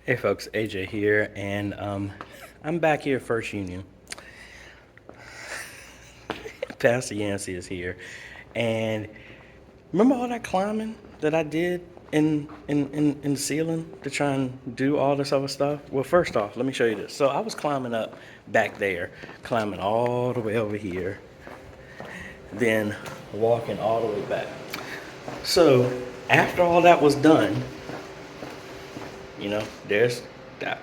Hey folks, AJ here, and I'm back here at First Union. Pastor Yancey is here, and remember all that climbing that I did in the ceiling to try and do all this other stuff? Well, first off, let me show you this. So I was climbing up back there, climbing all the way over here, then walking all the way back. So after all that was done,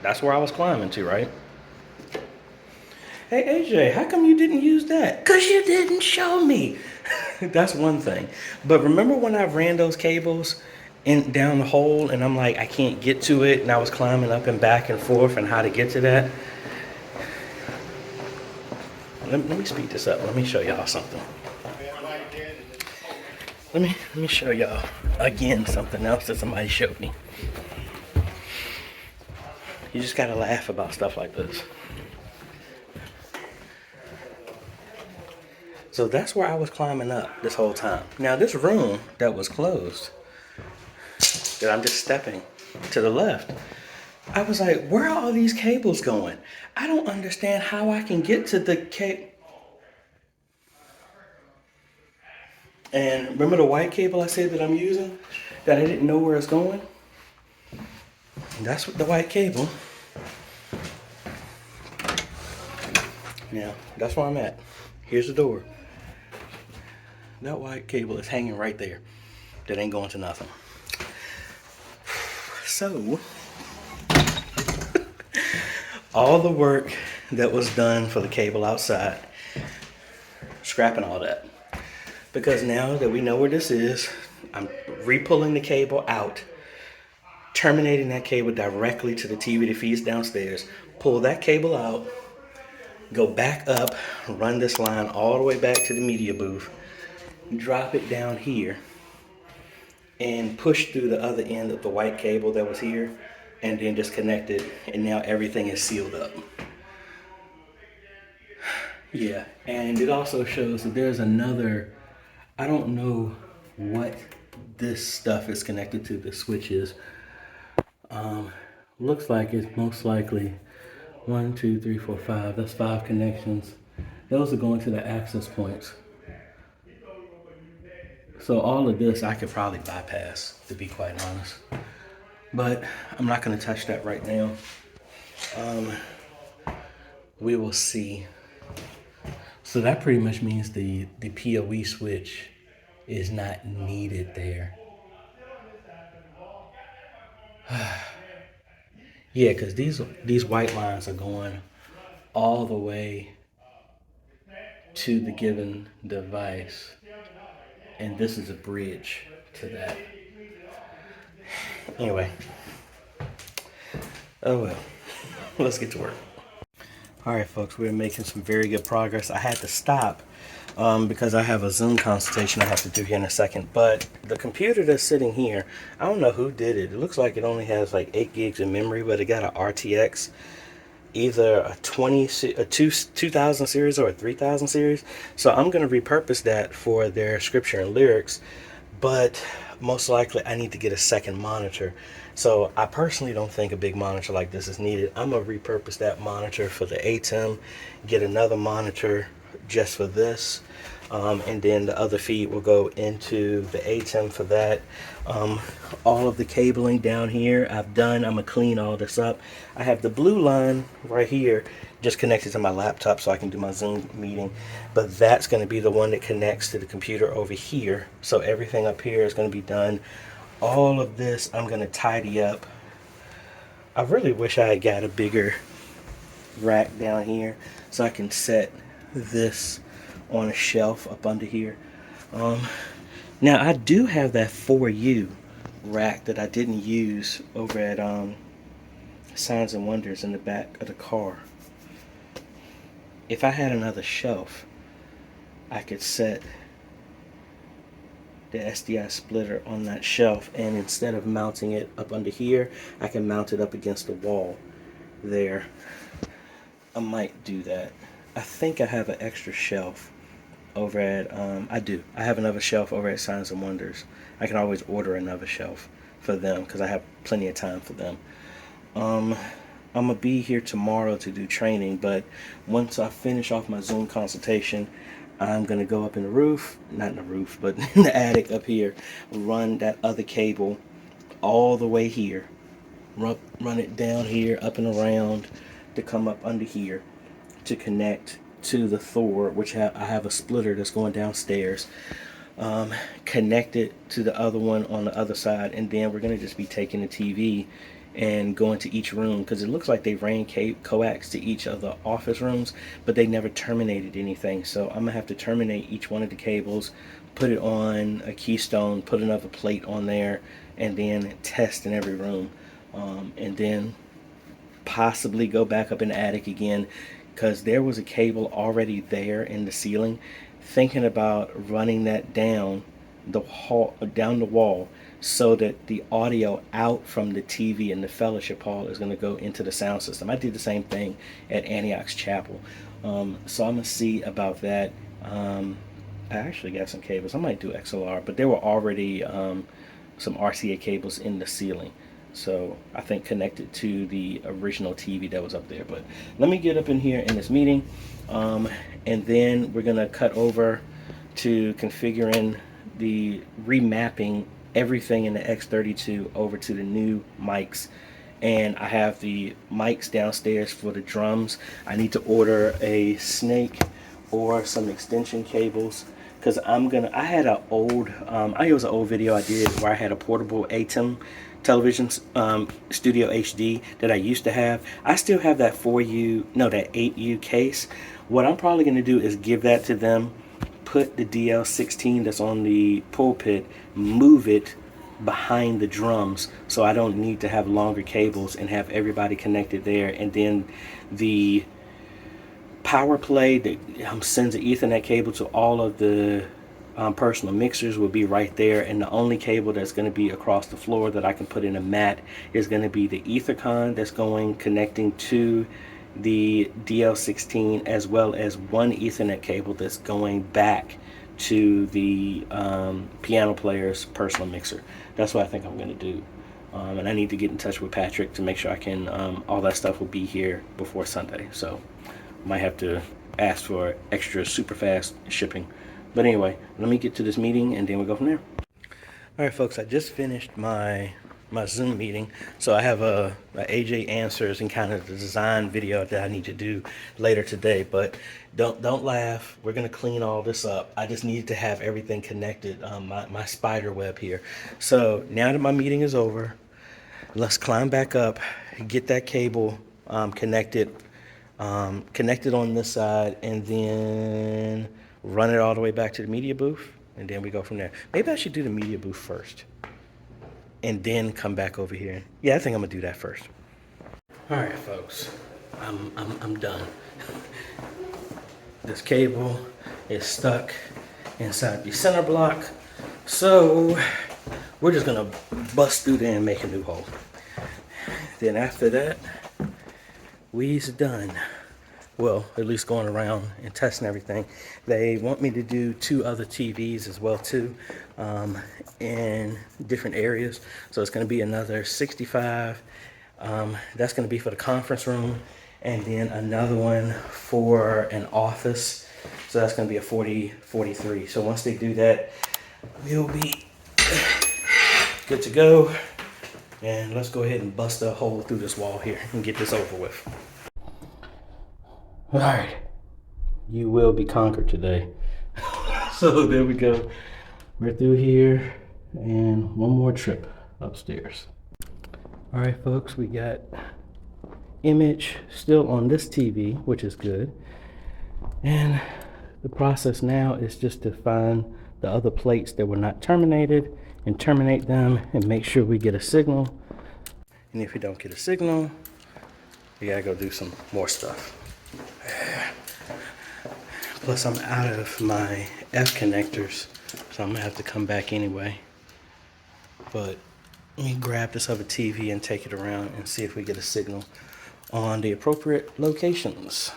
that's where I was climbing to, right? Hey AJ, how come you didn't use that? Cause you didn't show me. That's one thing. But remember when I ran those cables in down the hole and I'm like, I can't get to it, and I was climbing up and back and forth and how to get to that? Let me speed this up. Let me show y'all something. Let me show y'all again something else that somebody showed me. You just gotta laugh about stuff like this. So that's where I was climbing up this whole time. Now this room that was closed, that I'm just stepping to the left, I was like, where are all these cables going? I don't understand how I can get to the cable. And remember the white cable I said that I'm using? That I didn't know where it's going? That's what the white cable. Now, that's where I'm at. Here's the door. That white cable is hanging right there. That ain't going to nothing. So, all the work that was done for the cable outside, scrapping all that. Because now that we know where this is, I'm re-pulling the cable out, terminating that cable directly to the TV that feeds downstairs, pull that cable out, go back up, run this line all the way back to the media booth, drop it down here, and push through the other end of the white cable that was here, and then just connect it, and now everything is sealed up. Yeah, and it also shows that there's another, I don't know what this stuff is connected to, the switches. Looks like it's most likely 1, 2, 3, 4, 5. That's 5 connections. Those are going to the access points. So all of this I could probably bypass, to be quite honest. But I'm not going to touch that right now. We will see. So that pretty much means the PoE switch is not needed there. Yeah, because these white lines are going all the way to the given device. And this is a bridge to that. Anyway. Oh well. Let's get to work. Alright folks, we're making some very good progress. I had to stop because I have a Zoom consultation I have to do here in a second. But the computer that's sitting here, I don't know who did it. It looks like it only has like 8 gigs of memory, but it got an RTX, either a 2000 series or a 3000 series. So I'm going to repurpose that for their scripture and lyrics, but most likely I need to get a second monitor. So I personally don't think a big monitor like this is needed. I'm going to repurpose that monitor for the ATEM, get another monitor just for this, and then the other feed will go into the ATEM for that. All of the cabling down here I've done. I'm going to clean all this up. I have the blue line right here just connected to my laptop so I can do my Zoom meeting, but that's going to be the one that connects to the computer over here. So everything up here is going to be done. All of this I'm going to tidy up. I really wish I had got a bigger rack down here so I can set this on a shelf up under here. Now I do have that 4U rack that I didn't use over at Signs and Wonders in the back of the car. If I had another shelf, I could set the SDI splitter on that shelf, and instead of mounting it up under here, I can mount it up against the wall there. I might do that. I think I have an extra shelf over at I have another shelf over at Signs and Wonders. I can always order another shelf for them because I have plenty of time for them. I'm gonna be here tomorrow to do training, but once I finish off my Zoom consultation, I'm gonna go up in the roof, not in the roof, but in the attic up here, run that other cable all the way here, run it down here, up and around, to come up under here to connect to the Thor, which I have a splitter that's going downstairs, connected to the other one on the other side, and then we're going to just be taking the TV and going to each room, because it looks like they ran coax to each of the office rooms, but they never terminated anything. So I'm gonna have to terminate each one of the cables, put it on a keystone, put another plate on there, and then test in every room, and then possibly go back up in the attic again, because there was a cable already there in the ceiling. Thinking about running that down the hall, down the wall, so that the audio out from the TV in the fellowship hall is going to go into the sound system. I did the same thing at Antioch's Chapel. So I'm going to see about that. I actually got some cables. I might do XLR, but there were already some RCA cables in the ceiling. So I think connected to the original TV that was up there. But let me get up in here in this meeting, and then we're going to cut over to configuring the remapping everything in the X32 over to the new mics. And I have the mics downstairs for the drums. I need to order a snake or some extension cables, because I had an old, it was an old video I did where I had a portable ATEM television, Studio HD, that I used to have. I still have that 8U case. What I'm probably going to do is give that to them, put the DL16 that's on the pulpit, move it behind the drums, so I don't need to have longer cables, and have everybody connected there. And then the power play that sends an Ethernet cable to all of the personal mixers will be right there, and the only cable that's going to be across the floor that I can put in a mat is going to be the Ethercon that's connecting to the DL16, as well as one Ethernet cable that's going back to the piano player's personal mixer. That's what I think I'm going to do. And I need to get in touch with Patrick to make sure I can, all that stuff will be here before Sunday. So might have to ask for extra super fast shipping. But anyway, let me get to this meeting and then we'll go from there. All right, folks, I just finished my Zoom meeting. So I have a AJ answers and kind of the design video that I need to do later today. But don't laugh. We're gonna clean all this up. I just need to have everything connected. My spider web here. So now that my meeting is over, let's climb back up, get that cable connected on this side, and then run it all the way back to the media booth, and then we go from there. Maybe I should do the media booth first and then come back over here. Yeah, I think I'm gonna do that first. All right, folks, I'm done. This cable is stuck inside the center block, so we're just gonna bust through there and make a new hole. Then after that, we's done. Well, at least going around and testing everything. They want me to do 2 other TVs as well too, in different areas. So it's going to be another 65. That's going to be for the conference room, and then another one for an office. So that's going to be a 43. So once they do that, we'll be good to go. And let's go ahead and bust a hole through this wall here and get this over with. All right, you will be conquered today. So there we go. We're through here, and one more trip upstairs. All right, folks, we got image still on this TV, which is good. And the process now is just to find the other plates that were not terminated and terminate them and make sure we get a signal. And if we don't get a signal, we gotta go do some more stuff. Plus I'm out of my F connectors, so I'm gonna have to come back anyway. But let me grab this other TV and take it around and see if we get a signal on the appropriate locations.